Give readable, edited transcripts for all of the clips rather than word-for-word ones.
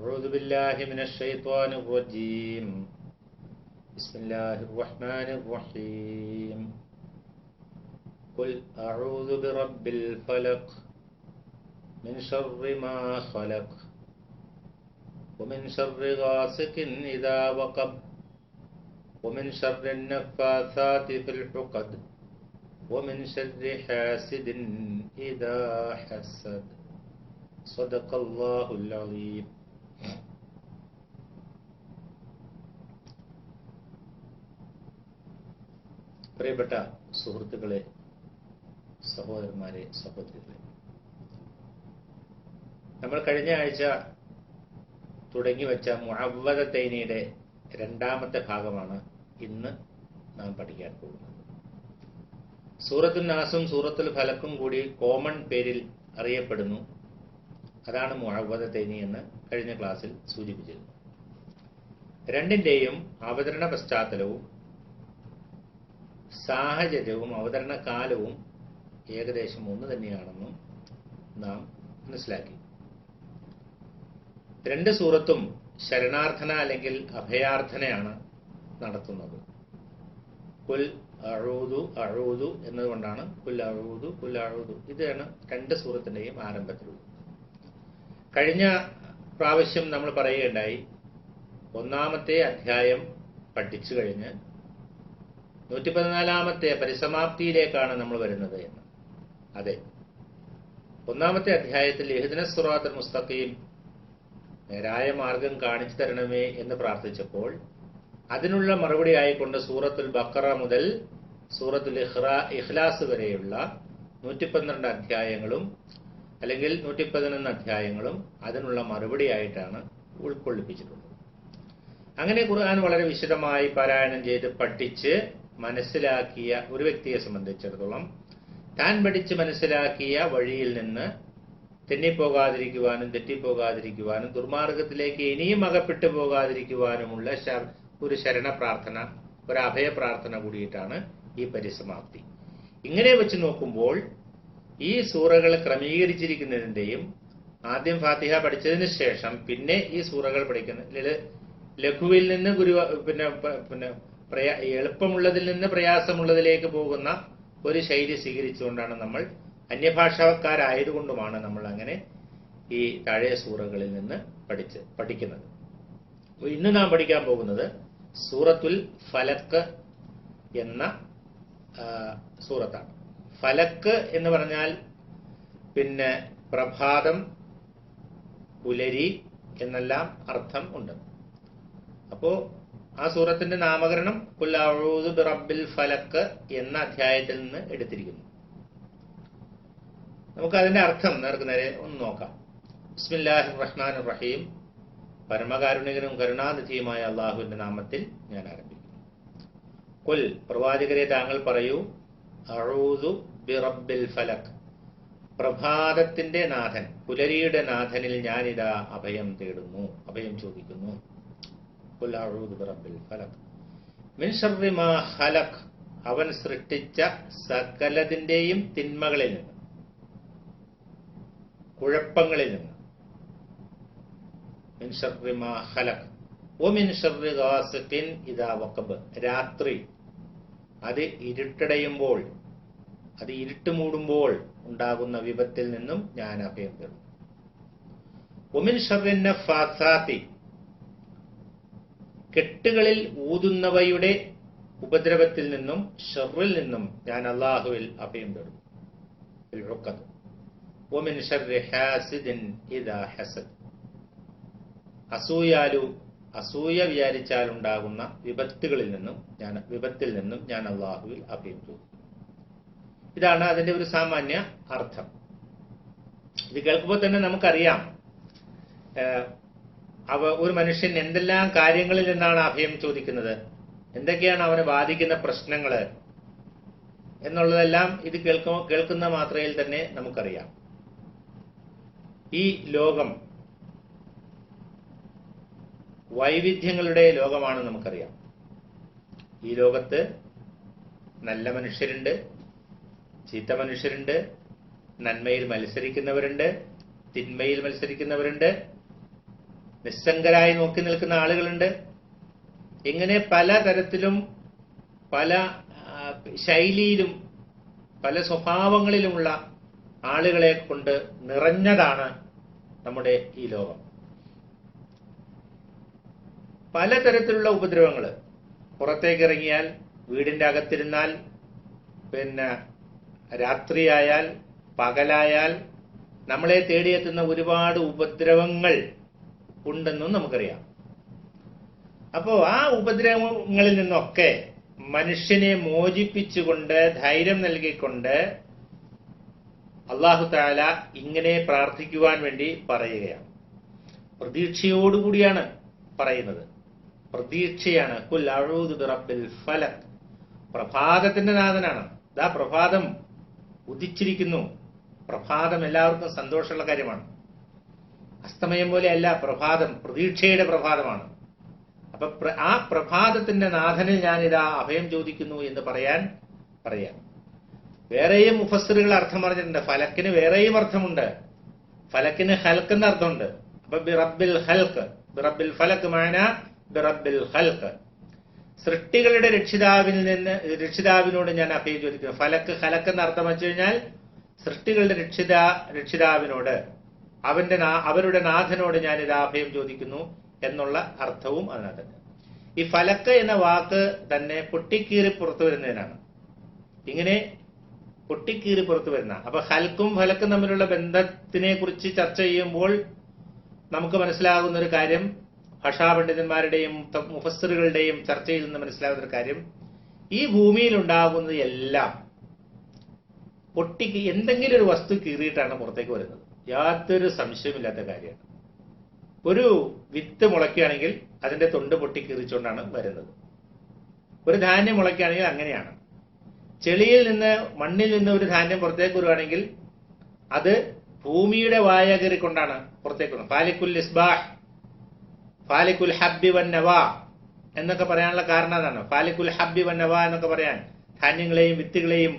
أعوذ بالله من الشيطان الرجيم بسم الله الرحمن الرحيم قل أعوذ برب الفلق من شر ما خلق ومن شر غاسق إذا وقب ومن شر النفاثات في العقد ومن شر حاسد إذا حسد صدق الله العظيم. പ്രിയപ്പെട്ട സുഹൃത്തുക്കളെ, സഹോദരന്മാരെ, സഹോദരികളെ, നമ്മൾ കഴിഞ്ഞ ആഴ്ച തുടങ്ങി വെച്ച മുഅവ്വദത്തൈനിയുടെ രണ്ടാമത്തെ ഭാഗമാണ് ഇന്ന് നാം പഠിക്കാൻ പോകുന്നത്. സൂറത്തുൽ നാസും സൂറത്തുൽ ഫലക്കും കൂടി കോമൺ പേരിൽ അറിയപ്പെടുന്നു. അതാണ് മുഅവ്വദത്തൈനി എന്ന് കഴിഞ്ഞ ക്ലാസ്സിൽ സൂചിപ്പിച്ചിരുന്നു. രണ്ടിന്റെയും അവതരണ പശ്ചാത്തലവും സാഹചര്യവും അവതരണ കാലവും ഏകദേശം ഒന്ന് തന്നെയാണെന്നും നാം മനസ്സിലാക്കി. രണ്ട് സൂറത്തും ശരണാർത്ഥന അല്ലെങ്കിൽ അഭയാർത്ഥനയാണ് നടത്തുന്നത്. കുൽ അഊദു അഊദു എന്നതുകൊണ്ടാണ് കുൽ അഊദു കുൽ അഊദു. ഇതാണ് രണ്ട് സൂറത്തിന്റെയും ആരംഭത്തിലുള്ളത്. കഴിഞ്ഞ പ്രാവശ്യം നമ്മൾ പറയുകയുണ്ടായി, ഒന്നാമത്തെ അധ്യായം പഠിച്ചു കഴിഞ്ഞ് 114ാമത്തെ പരിസമാപ്തിയിലേക്കാണ് നമ്മൾ വരുന്നത് എന്ന്. അതെ, ഒന്നാമത്തെ അധ്യായത്തിൽ ഇഹ്ദിനസ് സിറാത്തൽ മുസ്തഖീം, നേരായ മാർഗം കാണിച്ചു തരണമേ എന്ന് പ്രാർത്ഥിച്ചപ്പോൾ അതിനുള്ള മറുപടി ആയിക്കൊണ്ട് സൂറത്തുൽ ബഖറ മുതൽ സൂറത്തുൽ ഇഖ്ലാസ് വരെയുള്ള 112 അധ്യായങ്ങളും അല്ലെങ്കിൽ 111 അധ്യായങ്ങളും അതിനുള്ള മറുപടി ആയിട്ടാണ് ഉൾക്കൊള്ളിപ്പിച്ചിട്ടുള്ളത്. അങ്ങനെ ഖുർആൻ വളരെ വിശദമായി പാരായണം ചെയ്ത് പഠിച്ച് മനസ്സിലാക്കിയ ഒരു വ്യക്തിയെ സംബന്ധിച്ചിടത്തോളം താൻ പഠിച്ച് മനസ്സിലാക്കിയ വഴിയിൽ നിന്ന് തെന്നിപ്പോകാതിരിക്കുവാനും തെറ്റിപ്പോകാതിരിക്കുവാനും ദുർമാർഗത്തിലേക്ക് ഇനിയും അകപ്പെട്ടു പോകാതിരിക്കുവാനുമുള്ള ഒരു ശരണ പ്രാർത്ഥന, ഒരു അഭയ പ്രാർത്ഥന കൂടിയിട്ടാണ് ഈ പരിസമാപ്തി. ഇങ്ങനെ വെച്ച് നോക്കുമ്പോൾ ഈ സൂറകൾ ക്രമീകരിച്ചിരിക്കുന്നതിന്റെയും ആദ്യം ഫാത്തിഹ പഠിച്ചതിന് ശേഷം പിന്നെ ഈ സൂറകൾ പഠിക്കുന്ന ലഘുവിൽ നിന്ന് പിന്നെ എളുപ്പമുള്ളതിൽ നിന്ന് പ്രയാസമുള്ളതിലേക്ക് പോകുന്ന ഒരു ശൈലി സ്വീകരിച്ചുകൊണ്ടാണ് നമ്മൾ, അന്യഭാഷക്കാരായതുകൊണ്ടുമാണ് നമ്മൾ അങ്ങനെ ഈ താഴെ സൂറകളിൽ നിന്ന് പഠിക്കുന്നത്. ഇന്ന് നാം പഠിക്കാൻ പോകുന്നത് സൂറത്തുൽ ഫലക്ക് എന്ന സൂറത്താണ്. ഫലക്ക് എന്ന് പറഞ്ഞാൽ പിന്നെ പ്രഭാതം, പുലരി എന്നെല്ലാം അർത്ഥം ഉണ്ട്. അപ്പോ ആ സൂറത്തിന്റെ നാമകരണം ഖുൽ അഊദു ബിറബ്ബിൽ ഫലക്ക് എന്ന അധ്യായത്തിൽ നിന്ന് എടുത്തിരിക്കുന്നു. നമുക്ക് അതിന്റെ അർത്ഥം നേരെ ഒന്ന് നോക്കാം. ബിസ്മില്ലാഹിർ റഹ്മാനിർ റഹീം. പരമകാരുണികനും കരുണാനിധിയുമായ അള്ളാഹുവിന്റെ നാമത്തിൽ ഞാൻ ആരംഭിക്കുന്നു. ഖുൽ, പ്രവാചകരെ താങ്കൾ പറയൂ, അഊദു ബിറബ്ബിൽ ഫലക്, പ്രഭാതത്തിന്റെ നാഥൻ, പുലരിയുടെ നാഥനിൽ ഞാനിതാ അഭയം തേടുന്നു, അഭയം ചോദിക്കുന്നു. ഖുൽ അഊദു ബിറബ്ബിൽ ഫലക് മിൻ ശർരി മാ ഖലഖ്, അവൻ സൃഷ്ടിച്ച സകലതിന്റെയും തിന്മകളിൽ നിന്ന്, കുഴപ്പങ്ങളിൽ നിന്ന്. മിൻ ശർരി മാ ഖലഖ് വമിൻ ശർരി ഗാസിഖിൻ ഇദാ വഖബ്, രാത്രി അത് ഇരുട്ടടയുമ്പോൾ, അത് ഇരുട്ട് മൂടുമ്പോൾ ഉണ്ടാകുന്ന വിപത്തിൽ നിന്നും ഞാൻ അഭയം തേടുന്നു. വമിൻ ശർരി നഫാസാതി, കെട്ടുകളിൽ ഊതുന്നവയുടെ ഉപദ്രവത്തിൽ നിന്നും ഷർറിൽ നിന്നും ഞാൻ അല്ലാഹുവിൽ അഭയം തേടുന്നു. വമിൻ ശർരി ഹാസിദിൻ ഇദാ ഹസദ്, അസൂയ വിചാരിച്ചാൽ ഉണ്ടാകുന്ന വിപത്തിൽ നിന്നും ഞാൻ അല്ലാഹുവിൽ അഭയം തേടുന്നു. ഇതാണ് അതിന്റെ ഒരു സാമാന്യ അർത്ഥം. ഇത് കേൾക്കുമ്പോൾ തന്നെ നമുക്കറിയാം ഒരു മനുഷ്യൻ എന്തെല്ലാം കാര്യങ്ങളിൽ നിന്നാണ് അഭയം ചോദിക്കുന്നത്, എന്തൊക്കെയാണ് അവനെ ബാധിക്കുന്ന പ്രശ്നങ്ങൾ എന്നുള്ളതെല്ലാം ഇത് കേൾക്കുന്ന മാത്രയിൽ തന്നെ നമുക്കറിയാം. ഈ ലോകം വൈവിധ്യങ്ങളുടെ ലോകമാണ്, നമുക്കറിയാം. ഈ ലോകത്ത് നല്ല മനുഷ്യരുണ്ട്, ചീത്ത മനുഷ്യരുണ്ട്, നന്മയിൽ മത്സരിക്കുന്നവരുണ്ട്, തിന്മയിൽ മത്സരിക്കുന്നവരുണ്ട്. നിസ്സംഗരായി നോക്കി നിൽക്കുന്ന ആളുകളുണ്ട്. ഇങ്ങനെ പലതരത്തിലും പല ശൈലിയിലും പല സ്വഭാവങ്ങളിലുമുള്ള ആളുകളെ കൊണ്ട് നിറഞ്ഞതാണ് നമ്മുടെ ഈ ലോകം. പലതരത്തിലുള്ള ഉപദ്രവങ്ങൾ. പുറത്തേക്ക് ഇറങ്ങിയാൽ, വീടിന്റെ അകത്തിരുന്നാൽ, പിന്നെ രാത്രിയായാൽ, പകലായാൽ നമ്മളെ തേടിയെത്തുന്ന ഒരുപാട് ഉപദ്രവങ്ങൾ ഉണ്ടെന്നും നമുക്കറിയാം. അപ്പോൾ ആ ഉപദ്രവങ്ങളിൽ നിന്നൊക്കെ മനുഷ്യനെ മോചിപ്പിച്ചുകൊണ്ട് ധൈര്യം നൽകിക്കൊണ്ട് അല്ലാഹു തആല ഇങ്ങനെ പ്രാർത്ഥിക്കുവാൻ വേണ്ടി പറയുകയാണ്. പ്രതീക്ഷയോടുകൂടിയാണ് പറയുന്നത്. പ്രതീക്ഷയാണ്. ഖുൽ അഊദു ബിറബ്ബിൽ ഫലക്. പ്രഭാതത്തിന്റെ നാഥനാണ്. ദാ പ്രഭാതം ഉദിച്ചിരിക്കുന്നു. പ്രഭാതം എല്ലാവർക്കും സന്തോഷമുള്ള കാര്യമാണ്. അസ്തമയം പോലെയല്ല പ്രഭാതം, പ്രതീക്ഷയുടെ പ്രഭാതമാണ്. അപ്പൊ ആ പ്രഭാതത്തിന്റെ നാഥനിൽ ഞാനിതാ അഭയം ചോദിക്കുന്നു എന്ന് പറയാം. വേറെയും മുഫസ്സിറുകൾ അർത്ഥം പറഞ്ഞിട്ടുണ്ട്. ഫലക്കിന് വേറെയും അർത്ഥമുണ്ട്. ഫലക്കിന് ഹൽക്ക് എന്ന അർത്ഥമുണ്ട്. അപ്പൊ ബിറബ്ബിൽ ഹൽക്ക്, ബിറബ്ബിൽ ഫലക്ക് മാന ബിറബ്ബിൽ ഹൽക്ക്. സൃഷ്ടികളുടെ രക്ഷിതാവിനോട് ഞാൻ അഭയം ചോദിക്കുന്നു. ഫലക്ക് ഹലക്ക് എന്ന അർത്ഥം വെച്ചു കഴിഞ്ഞാൽ സൃഷ്ടികളുടെ രക്ഷിതാവിനോട്, അവരുടെ നാഥനോട് ഞാൻ ഇത് അഭയം ചോദിക്കുന്നു എന്നുള്ള അർത്ഥവും അതിനകത്തുണ്ട്. ഈ ഫലക്ക് എന്ന വാക്ക് തന്നെ പൊട്ടിക്കീറി പുറത്തു വരുന്നതിനാണ്. ഇങ്ങനെ പൊട്ടിക്കീറി പുറത്തു വരുന്ന. അപ്പൊ ഹൽക്കും ഫലക്കും തമ്മിലുള്ള ബന്ധത്തിനെ കുറിച്ച് ചർച്ച ചെയ്യുമ്പോൾ നമുക്ക് മനസ്സിലാകുന്ന ഒരു കാര്യം, ഭാഷാപണ്ഡിതന്മാരുടെയും മുഫസ്സിറുകളുടെയും ചർച്ചയിൽ നിന്ന് മനസ്സിലാകുന്ന ഒരു കാര്യം, ഈ ഭൂമിയിൽ ഉണ്ടാകുന്നത് എല്ലാം എന്തെങ്കിലും ഒരു വസ്തു കീറിയിട്ടാണ് പുറത്തേക്ക് വരുന്നത്. യാതൊരു സംശയമില്ലാത്ത കാര്യമാണ്. ഒരു വിത്ത് മുളയ്ക്കുകയാണെങ്കിൽ അതിന്റെ തൊണ്ട് പൊട്ടിക്കീറിച്ചുകൊണ്ടാണ് വരുന്നത്. ഒരു ധാന്യം മുളയ്ക്കുകയാണെങ്കിൽ അങ്ങനെയാണ്. ചെളിയിൽ നിന്ന്, മണ്ണിൽ നിന്ന് ഒരു ധാന്യം പുറത്തേക്ക് വരുവാണെങ്കിൽ അത് ഭൂമിയുടെ വായ കീറിക്കൊണ്ടാണ് പുറത്തേക്ക് വരുന്നത്. ഫാലിക്കുൽ ഇസ്ബാഹ്, ഫാലിക്കുൽ ഹബ്ബി വൻ നവാ എന്നൊക്കെ പറയാനുള്ള കാരണം അതാണ്. ഫാലിക്കുൽ ഹബ്ബി വൻ നവാ എന്നൊക്കെ പറയാൻ ധാന്യങ്ങളെയും വിത്തുകളെയും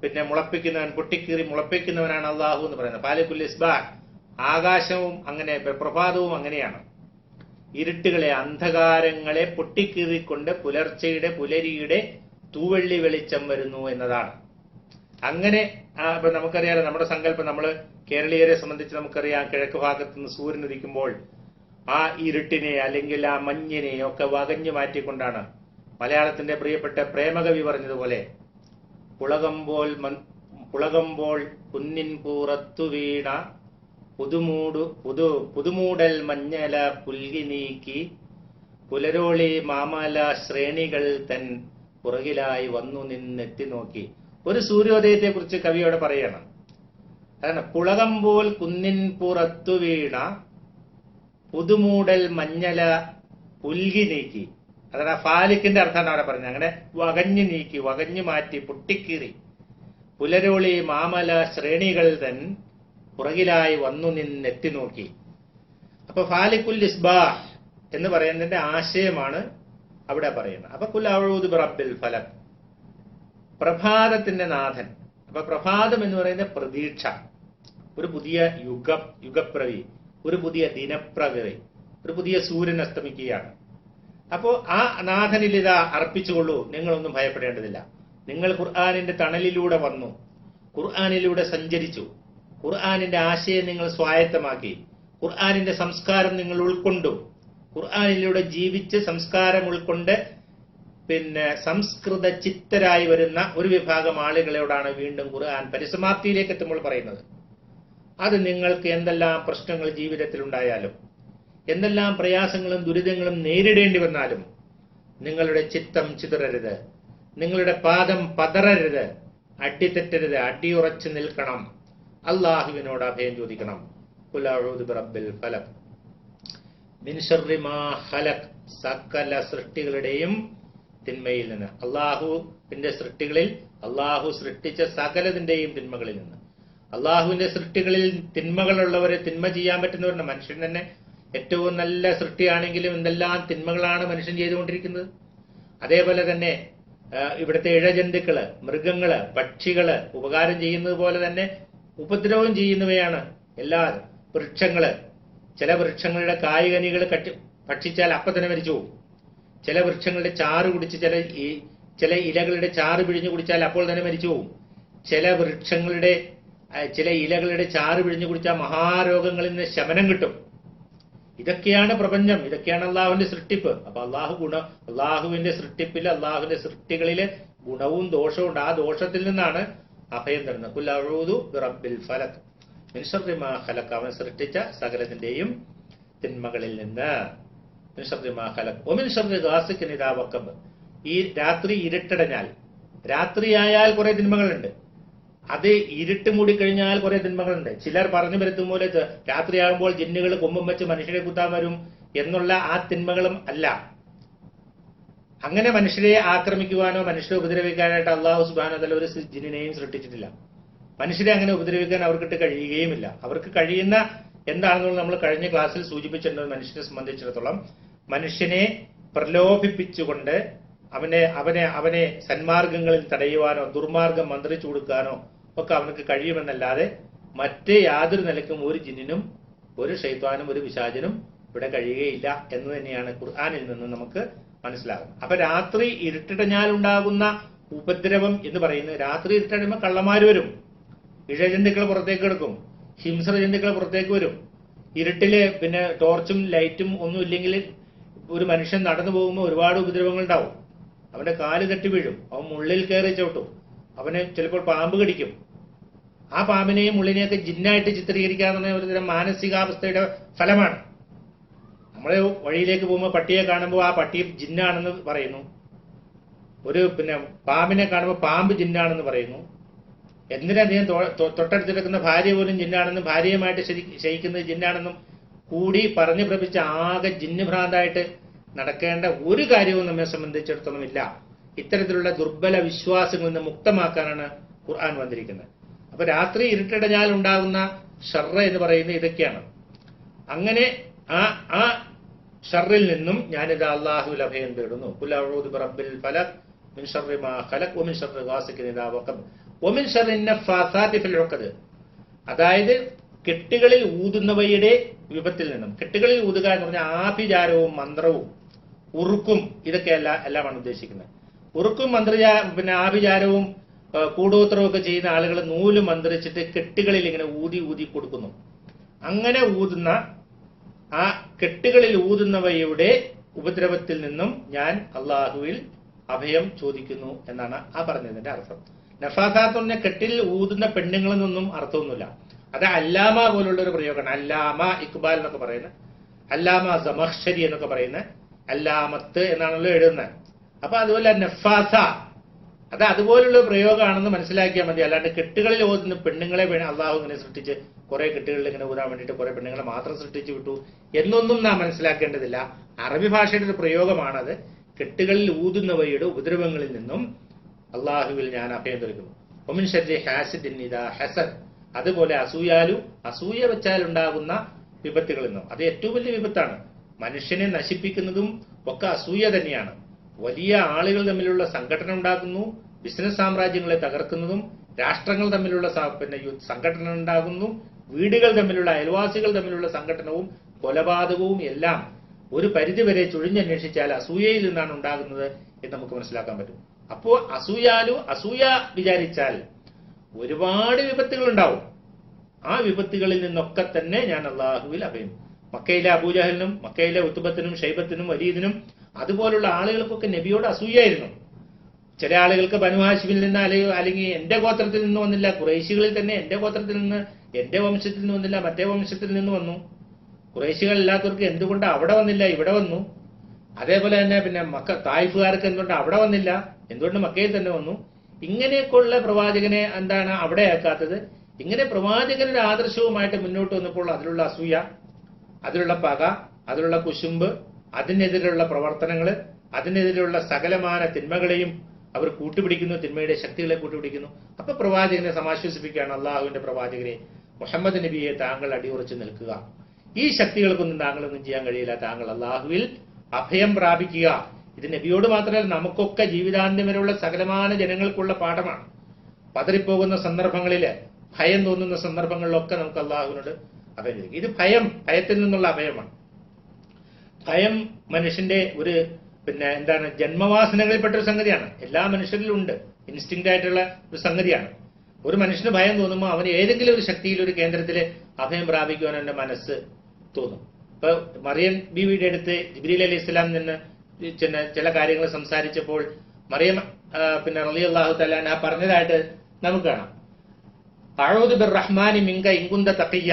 പിന്നെ മുളപ്പിക്കുന്നവൻ, പൊട്ടിക്കീറി മുളപ്പിക്കുന്നവനാണ് അള്ളാഹു എന്ന് പറയുന്നത്. ഫാലിക്കുൽ ഇസ്ബാഹ്, ആകാശവും അങ്ങനെ, പ്രഭാതവും അങ്ങനെയാണ്. ഇരുട്ടുകളെ, അന്ധകാരങ്ങളെ പൊട്ടിക്കീറിക്കൊണ്ട് പുലരിയുടെ തൂവെള്ളി വെളിച്ചം വരുന്നു എന്നതാണ്. അങ്ങനെ ഇപ്പൊ നമുക്കറിയാലോ, നമ്മുടെ സങ്കല്പം, നമ്മൾ കേരളീയരെ സംബന്ധിച്ച് നമുക്കറിയാം, കിഴക്ക് ഭാഗത്ത് നിന്ന് സൂര്യൻ ഉദിക്കുമ്പോൾ ആ ഇരുട്ടിനെ അല്ലെങ്കിൽ ആ മഞ്ഞിനെ ഒക്കെ വകഞ്ഞു മാറ്റിക്കൊണ്ടാണ് മലയാളത്തിന്റെ പ്രിയപ്പെട്ട പ്രേമകവി പറഞ്ഞതുപോലെ, പുളകമ്പോൾ കുന്നിൻ പൂറത്തു വീണ പുതുമൂടൽ മഞ്ഞല പുൽകി നീക്കി പുലരോളി മാമല ശ്രേണികൾ തൻ പുറകിലായി വന്നു നിന്നെത്തി നോക്കി. ഒരു സൂര്യോദയത്തെ കുറിച്ച് കവിയോടെ പറയണം. അതാണ് പുളകമ്പോൾ കുന്നിൻ പുറത്തു വീണ പുതുമൂടൽ മഞ്ഞല പുൽകി നീക്കി. അതാണ് ഫാലിക്കിന്റെ അർത്ഥമാണ് അവിടെ പറഞ്ഞത്. അങ്ങനെ വകഞ്ഞു നീക്കി, വകഞ്ഞു മാറ്റി, പൊട്ടിക്കീറി പുലരോളി മാമല ശ്രേണികൾ തൻ പുറകിലായി വന്നു നിന്നെത്തി നോക്കി. അപ്പൊ ഫാലിക്കുൽ ഇസ്ബാഹ് എന്ന് പറയുന്നതിന്റെ ആശയമാണ് അവിടെ പറയുന്നത്. അപ്പൊ ഖുൽ അഊദു ബിറബ്ബിൽ ഫലക്, പ്രഭാതത്തിന്റെ നാഥൻ. അപ്പൊ പ്രഭാതം എന്ന് പറയുന്നത് പ്രതീക്ഷ, ഒരു പുതിയ യുഗപ്രവി, ഒരു പുതിയ ദിനപ്രവി, ഒരു പുതിയ സൂര്യൻ അസ്തമിക്കുകയാണ്. അപ്പോ ആ നാഥനിൽ ഇതാ അർപ്പിച്ചുകൊള്ളൂ, നിങ്ങളൊന്നും ഭയപ്പെടേണ്ടതില്ല. നിങ്ങൾ ഖുർആനിന്റെ തണലിലൂടെ വന്നു, ഖുർആനിലൂടെ സഞ്ചരിച്ചു, ഖുർആനിന്റെ ആശയം നിങ്ങൾ സ്വായത്തമാക്കി, ഖുർആനിന്റെ സംസ്കാരം നിങ്ങൾ ഉൾക്കൊണ്ടു, ഖുർആനിലൂടെ ജീവിച്ച് സംസ്കാരം ഉൾക്കൊണ്ട് പിന്നെ സംസ്കൃത ചിത്തരായി വരുന്ന ഒരു വിഭാഗം ആളുകളോടാണ് വീണ്ടും ഖുർആൻ പരിസമാപ്തിയിലേക്ക് എത്തുമ്പോൾ പറയുന്നത്. അത് നിങ്ങൾക്ക് എന്തെല്ലാം പ്രശ്നങ്ങൾ ജീവിതത്തിൽ ഉണ്ടായാലും, എന്തെല്ലാം പ്രയാസങ്ങളും ദുരിതങ്ങളും നേരിടേണ്ടി വന്നാലും നിങ്ങളുടെ ചിത്തം ചിതറരുത്, നിങ്ങളുടെ പാദം പതറരുത്, അടിതെറ്റരുത്, അടിയുറച്ചു നിൽക്കണം, അള്ളാഹുവിനോട് അഭയം ചോദിക്കണം. ഖുൽ അഊദു ബിറബ്ബിൽ ഫലക് മിൻ ശർരി മാ ഖലഖ്, സകല സൃഷ്ടികളുടെയും തിന്മയിൽ നിന്ന്, അള്ളാഹുവിന്റെ സൃഷ്ടികളിൽ അള്ളാഹു സൃഷ്ടിച്ച സകലതിന്റെയും തിന്മകളിൽ നിന്ന്. അള്ളാഹുവിന്റെ സൃഷ്ടികളിൽ തിന്മകളുള്ളവരെ, തിന്മ ചെയ്യാൻ പറ്റുന്നവരുണ്ട്. മനുഷ്യൻ തന്നെ ഏറ്റവും നല്ല സൃഷ്ടിയാണെങ്കിലും എന്തെല്ലാം തിന്മകളാണ് മനുഷ്യൻ ചെയ്തുകൊണ്ടിരിക്കുന്നത്. അതേപോലെ തന്നെ ഇവിടുത്തെ ഇഴജന്തുക്കള്, മൃഗങ്ങള്, പക്ഷികള് ഉപകാരം ചെയ്യുന്നത് പോലെ തന്നെ ഉപദ്രവം ചെയ്യുന്നവയാണ് എല്ലാ വൃക്ഷങ്ങള്. ചില വൃക്ഷങ്ങളുടെ കായ്കനികൾ ഭക്ഷിച്ചാൽ അപ്പം തന്നെ മരിച്ചു പോകും. ചില വൃക്ഷങ്ങളുടെ ചാറ് കുടിച്ച് ചില ഇലകളുടെ ചാറ് പിഴിഞ്ഞു കുടിച്ചാൽ അപ്പോൾ തന്നെ മരിച്ചു പോകും. ചില ഇലകളുടെ ചാറ് പിഴിഞ്ഞു കുടിച്ചാൽ മഹാരോഗങ്ങളിൽ നിന്ന് ശമനം കിട്ടും. ഇതൊക്കെയാണ് പ്രപഞ്ചം, ഇതൊക്കെയാണ് അള്ളാഹുവിന്റെ സൃഷ്ടിപ്പ്. അപ്പൊ അള്ളാഹുവിന്റെ സൃഷ്ടിപ്പിൽ, അള്ളാഹുവിന്റെ സൃഷ്ടികളില് ഗുണവും ദോഷവും ഉണ്ട്. ആ ദോഷത്തിൽ നിന്നാണ് അഭയം തരുന്നത്. ഖുൽ അഊദു ബിറബ്ബിൽ ഫലക് മിൻ ശർരി മാ ഖലഖ്, അവൻ സൃഷ്ടിച്ച സകലതിന്റെയും തിന്മകളിൽ നിന്ന്. മിൻ ശർരി മാ ഖലഖ് വമിൻ ശർരി ഗാസിഖിൻ ഇദാ വഖബ്, ഈ രാത്രി ഇരുട്ടടഞ്ഞാൽ, രാത്രിയായാൽ കുറെ തിന്മകളുണ്ട്. അത് ഇരുട്ട് മൂടിക്കഴിഞ്ഞാൽ കുറെ തിന്മകളുണ്ട്. ചിലർ പറഞ്ഞു വരുത്തും പോലെ രാത്രിയാകുമ്പോൾ ജിന്നുകൾ കൊമ്പും വെച്ച് മനുഷ്യരെ കുത്താൻ വരും എന്നുള്ള ആ തിന്മകളും അല്ല. അങ്ങനെ മനുഷ്യരെ ആക്രമിക്കുവാനോ മനുഷ്യരെ ഉപദ്രവിക്കാനായിട്ട് അള്ളാഹു സുബ്ഹാനഹു വ തആല ഒരു ജിന്നിനെയും സൃഷ്ടിച്ചിട്ടില്ല. മനുഷ്യരെ അങ്ങനെ ഉപദ്രവിക്കാൻ അവർക്കിട്ട് കഴിയുകയുമില്ല. അവർക്ക് കഴിയുന്ന എന്താണെന്നുള്ള നമ്മൾ കഴിഞ്ഞ ക്ലാസ്സിൽ സൂചിപ്പിച്ചിട്ടുണ്ട്. മനുഷ്യനെ സംബന്ധിച്ചിടത്തോളം മനുഷ്യനെ പ്രലോഭിപ്പിച്ചുകൊണ്ട് അവനെ സന്മാർഗങ്ങളിൽ തടയുവാനോ ദുർമാർഗം മന്ത്രിച്ചു കൊടുക്കാനോ ഒക്കെ അവനക്ക് കഴിയുമെന്നല്ലാതെ മറ്റ് യാതൊരു നിലയ്ക്കും ഒരു ജിന്നിനും ഒരു ശൈത്വാനും ഒരു പിശാചിനും ഇവിടെ കഴിയുകയില്ല എന്ന് തന്നെയാണ് ഖുർആനിൽ നിന്ന് നമുക്ക് മനസ്സിലാകുന്നത്. അപ്പൊ രാത്രി ഇരുട്ടിടഞ്ഞാൽ ഉണ്ടാകുന്ന ഉപദ്രവം എന്ന് പറയുന്നത്, രാത്രി ഇരുട്ടടയുമ്പോൾ കള്ളന്മാർ വരും, ഇഴജന്തുക്കൾ പുറത്തേക്ക് എടുക്കും, ഹിംസ്ര ജന്തുക്കൾ പുറത്തേക്ക് വരും. ഇരുട്ടില് പിന്നെ ടോർച്ചും ലൈറ്റും ഒന്നും ഇല്ലെങ്കിൽ ഒരു മനുഷ്യൻ നടന്നു പോകുമ്പോൾ ഒരുപാട് ഉപദ്രവങ്ങൾ ഉണ്ടാവും. അവന്റെ കാല് തട്ടി വീഴും, അവൻ മുള്ളിൽ കയറി ചവിട്ടും, അവനെ ചിലപ്പോൾ പാമ്പ് കടിക്കും. ആ പാമ്പിനെയും മുള്ളിനെയൊക്കെ ജിന്നായിട്ട് ചിത്രീകരിക്കാവുന്ന ഒരുതരം മാനസികാവസ്ഥയുടെ ഫലമാണ്. നമ്മളെ വഴിയിലേക്ക് പോകുമ്പോൾ പട്ടിയെ കാണുമ്പോൾ ആ പട്ടി ജിന്നാണെന്ന് പറയുന്നു, പാമ്പിനെ കാണുമ്പോൾ പാമ്പ് ജിന്നാണെന്ന് പറയുന്നു. എന്തിനധികം തൊട്ടടുത്തിരിക്കുന്ന ഭാര്യ പോലും ജിന്നാണെന്നും ഭാര്യയുമായിട്ട് ശയിക്കുന്നത് ജിന്നാണെന്നും കൂടി പറഞ്ഞു പ്രപിച്ച ആകെ ജിന്ന് ഭ്രാന്തായിട്ട് നടക്കേണ്ട ഒരു കാര്യവും നമ്മെ സംബന്ധിച്ചിടത്തോളം ഇല്ല. ഇത്തരത്തിലുള്ള ദുർബല വിശ്വാസങ്ങളിൽ നിന്ന് മുക്തമാക്കാനാണ് ഖുർആൻ വന്നിരിക്കുന്നത്. അപ്പൊ രാത്രി ഇരുട്ടടഞ്ഞാൽ ഉണ്ടാകുന്ന ഷർറ എന്ന് പറയുന്നത് ഇതൊക്കെയാണ്. അങ്ങനെ ആ ഷർറിൽ നിന്നും ഞാനിത് അള്ളാഹുവിൽ അഭയം തേടുന്നു. ഖുൽ അഊദു ബിറബ്ബിൽ ഫലഖ് മിൻ ശർരി മാ ഖലഖ് വമിൻ ശർരി ഗാസിഖിൻ ഇദാ വഖബ് വമിൻ ശർരി നഫ്ഫാസാതി ഫിൽ ഉഖദ്, അതായത് കെട്ടുകളിൽ ഊതുന്നവയുടെ വിപത്തിൽ നിന്നും. കെട്ടുകളിൽ ഊതുക എന്ന് പറഞ്ഞാൽ ആഭിചാരവും മന്ത്രവും ഉറുക്കും ഇതൊക്കെ എല്ലാമാണ് ഉദ്ദേശിക്കുന്നത്. ഉറുക്കും ആഭിചാരവും കൂടോത്രവും ഒക്കെ ചെയ്യുന്ന ആളുകൾ നൂല് മന്ത്രിച്ചിട്ട് കെട്ടുകളിൽ ഇങ്ങനെ ഊതി കൊടുക്കുന്നു. അങ്ങനെ ഊതുന്ന ആ കെട്ടുകളിൽ ഊതുന്നവയുടെ ഉപദ്രവത്തിൽ നിന്നും ഞാൻ അള്ളാഹുവിൽ അഭയം ചോദിക്കുന്നു എന്നാണ് ആ പറഞ്ഞതിന്റെ അർത്ഥം. നഫാസാത്ത് പറഞ്ഞ കെട്ടിൽ ഊതുന്ന പെണ്ണുങ്ങളെന്നൊന്നും അർത്ഥമൊന്നുമില്ല. അത് അല്ലാമ പോലുള്ള ഒരു പ്രയോഗമാണ്. അല്ലാമ ഇക്ബാൽ എന്നൊക്കെ പറയുന്നത്, അല്ലാമ സമഹ്ശരി എന്നൊക്കെ പറയുന്നത്, അല്ലാമത്ത് എന്നാണല്ലോ എഴുതുന്നത്. അപ്പൊ അതുപോലെ നഫാസ അത് അതുപോലുള്ള പ്രയോഗമാണെന്ന് മനസ്സിലാക്കിയാൽ മതി. അല്ലാണ്ട് കെട്ടുകളിൽ ഓതുന്ന പെണ്ണുങ്ങളെ അള്ളാഹു ഇങ്ങനെ സൃഷ്ടിച്ച് കുറെ കെട്ടുകളിൽ ഇങ്ങനെ ഊതാൻ വേണ്ടിയിട്ട് കുറെ പെണ്ണുങ്ങളെ മാത്രം സൃഷ്ടിച്ചു വിട്ടു എന്നൊന്നും നാം മനസ്സിലാക്കേണ്ടതില്ല. അറബി ഭാഷയുടെ ഒരു പ്രയോഗമാണത്. കെട്ടുകളിൽ ഊതുന്നവയുടെ ഉപദ്രവങ്ങളിൽ നിന്നും അള്ളാഹുവിൽ ഞാൻ അഭയം തേടുന്നു. ഒമിൻ ശർരി ഹാസിദിൻ ഇദാ ഹസദ്, അതുപോലെ അസൂയ വെച്ചാൽ ഉണ്ടാകുന്ന വിപത്തുകളിൽ നിന്നും. അത് ഏറ്റവും വലിയ വിപത്താണ്. മനുഷ്യനെ നശിപ്പിക്കുന്നതും ഒക്കെ അസൂയ തന്നെയാണ്. വലിയ ആളുകൾ തമ്മിലുള്ള സംഘടന ഉണ്ടാക്കുന്നു, ബിസിനസ് സാമ്രാജ്യങ്ങളെ തകർക്കുന്നതും, രാഷ്ട്രങ്ങൾ തമ്മിലുള്ള സംഘടന ഉണ്ടാകുന്നു, വീടുകൾ തമ്മിലുള്ള അയൽവാസികൾ തമ്മിലുള്ള സംഘടനവും കൊലപാതകവും എല്ലാം ഒരു പരിധിവരെ ചുഴിഞ്ഞന്വേഷിച്ചാൽ അസൂയയിൽ നിന്നാണ് ഉണ്ടാകുന്നത് എന്ന് നമുക്ക് മനസ്സിലാക്കാൻ പറ്റും. അപ്പോ അസൂയ വിചാരിച്ചാൽ ഒരുപാട് വിപത്തുകൾ ഉണ്ടാവും. ആ വിപത്തുകളിൽ നിന്നൊക്കെ തന്നെ ഞാൻ അള്ളാഹുവിൽ അഭയം. മക്കയിലെ അബൂജഹലിനും മക്കയിലെ ഉത്തുബത്തിനും ഷൈബത്തിനും വലീദിനും അതുപോലുള്ള ആളുകൾക്കൊക്കെ നബിയോട് അസൂയായിരുന്നു. ചില ആളുകൾക്ക് ബനു ഹാശിമിൽ നിന്ന് അല്ലെങ്കിൽ എന്റെ ഗോത്രത്തിൽ നിന്ന് വന്നില്ല, ഖുറൈശികളിൽ തന്നെ എന്റെ ഗോത്രത്തിൽ നിന്ന് എന്റെ വംശത്തിൽ നിന്ന് വന്നില്ല, മറ്റേ വംശത്തിൽ നിന്ന് വന്നു. ഖുറൈശികൾ അല്ലാത്തവർക്ക് എന്തുകൊണ്ട് അവിടെ വന്നില്ല ഇവിടെ വന്നു. അതേപോലെ തന്നെ തായിഫുകാർക്ക് എന്തുകൊണ്ട് അവിടെ വന്നില്ല, എന്തുകൊണ്ട് മക്കയിൽ തന്നെ വന്നു. ഇങ്ങനെയൊക്കെയുള്ള പ്രവാചകനെ എന്താണ് അവിടെ ആക്കാത്തത്? ഇങ്ങനെ പ്രവാചകരുടെ ആദർശവുമായിട്ട് മുന്നോട്ട് വന്നപ്പോൾ അതിലുള്ള അസൂയ, അതിലുള്ള പക, അതിലുള്ള കുശുമ്പ്, അതിനെതിരെയുള്ള പ്രവർത്തനങ്ങൾ, അതിനെതിരെയുള്ള സകലമാന തിന്മകളെയും അവർ കൂട്ടുപിടിക്കുന്നു, തിന്മയുടെ ശക്തികളെ കൂട്ടുപിടിക്കുന്നു. അപ്പൊ പ്രവാചകനെ സമാശ്വസിപ്പിക്കുകയാണ്, അള്ളാഹുവിന്റെ പ്രവാചകരെ മുഹമ്മദ് നബിയെ താങ്കൾ അടിയുറച്ചു നിൽക്കുക, ഈ ശക്തികൾക്കൊന്നും താങ്കളൊന്നും ചെയ്യാൻ കഴിയില്ല, താങ്കൾ അള്ളാഹുവിൽ അഭയം പ്രാപിക്കുക. ഇത് നബിയോട് മാത്രമല്ല നമുക്കൊക്കെ ജീവിതാന്ത്യം വരെയുള്ള സകലമാന ജനങ്ങൾക്കുള്ള പാഠമാണ്. പതറിപ്പോകുന്ന സന്ദർഭങ്ങളില്, ഭയം തോന്നുന്ന സന്ദർഭങ്ങളിലൊക്കെ നമുക്ക് അള്ളാഹുവിനോട് അഭയം ചോദിക്കുക. ഇത് ഭയത്തിൽ നിന്നുള്ള അഭയമാണ്. ഭയം മനുഷ്യന്റെ ഒരു എന്താണ് ജന്മവാസനകളിൽപ്പെട്ട ഒരു സംഗതിയാണ്. എല്ലാ മനുഷ്യരിലും ഉണ്ട്, ഇൻസ്റ്റിങ്ക്റ്റ് ആയിട്ടുള്ള ഒരു സംഗതിയാണ്. ഒരു മനുഷ്യന് ഭയം തോന്നുമ്പോൾ അവന് ഏതെങ്കിലും ഒരു ശക്തിയിൽ, ഒരു കേന്ദ്രത്തിൽ അഭയം പ്രാപിക്കുവാൻ അവന്റെ മനസ്സ് തോന്നും. ഇപ്പൊ മറിയം ബീവിയുടെ അടുത്ത് ജിബ്രീൽ അലൈഹി ഇസ്ലാം നിന്ന് ചില കാര്യങ്ങൾ സംസാരിച്ചപ്പോൾ മറിയം റളിയല്ലാഹു തആല അൻഹ പറഞ്ഞതായിട്ട് നമുക്ക് കാണാം. അഊദു ബിർറഹ്മാനി മിൻക ഇൻ കുന്ത തഖിയ്യ,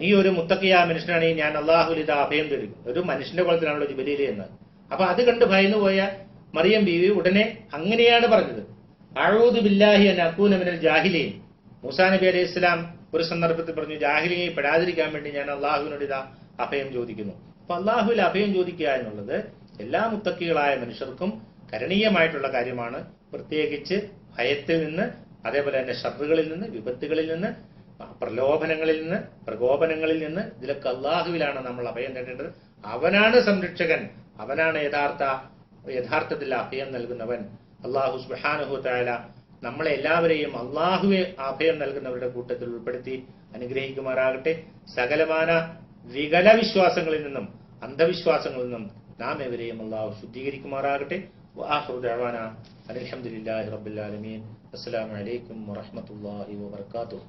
നീ ഒരു മുത്തഖിയ മനുഷ്യനാണെങ്കിൽ ഞാൻ അല്ലാഹുവിൽ ഇതാ അഭയം തേടും. ഒരു മനുഷ്യന്റെ കുളത്തിലാണല്ലോ ജിബ്രീൽ എന്ന്. അപ്പൊ അത് കണ്ട് ഭയന്നു പോയ മറിയം ബീവി ഉടനെ അങ്ങനെയാണ് പറഞ്ഞത്, അഊദു ബില്ലാഹി അൻ അകൂന മിനൽ ജാഹിലീൻ. മൂസാ നബി അലൈഹി ഇസ്ലാം ഒരു സന്ദർഭത്തിൽ പറഞ്ഞു, ജാഹിലിയെ പെടാതിരിക്കാൻ വേണ്ടി ഞാൻ അള്ളാഹുവിനോട് ഇതാ അഭയം ചോദിക്കുന്നു. അപ്പൊ അള്ളാഹുവിൽ അഭയം ചോദിക്കുക എന്നുള്ളത് എല്ലാ മുത്തക്കികളായ മനുഷ്യർക്കും കരണീയമായിട്ടുള്ള കാര്യമാണ്. പ്രത്യേകിച്ച് ഭയത്തിൽ നിന്ന്, അതേപോലെ തന്നെ ഷർറുകളിൽ നിന്ന്, വിപത്തുകളിൽ നിന്ന്, പ്രലോഭനങ്ങളിൽ നിന്ന്, പ്രകോപനങ്ങളിൽ നിന്ന്, ഇതിലൊക്കെ അള്ളാഹുവിലാണ് നമ്മൾ അഭയം തേടേണ്ടത്. അവനാണ് സംരക്ഷകൻ, അവനാണ് യഥാർത്ഥത്തിൽ അഭയം നൽകുന്നവൻ. അള്ളാഹു സുബ്ഹാനഹു തആല നമ്മളെ എല്ലാവരെയും അള്ളാഹുവെ അഭയം നൽകുന്നവരുടെ കൂട്ടത്തിൽ ഉൾപ്പെടുത്തി അനുഗ്രഹിക്കുമാറാകട്ടെ. സകലമാന വികല വിശ്വാസങ്ങളിൽ നിന്നും അന്ധവിശ്വാസങ്ങളിൽ നിന്നും നാം എവരെയും അള്ളാഹു ശുദ്ധീകരിക്കുമാറാകട്ടെ. വആഖിറു ദഅവാനാ അൽഹംദുലില്ലാഹി റബ്ബിൽ ആലമീൻ. അസ്സലാമു അലൈക്കും വറഹ്മത്തുള്ളാഹി വബറകാതുഹു.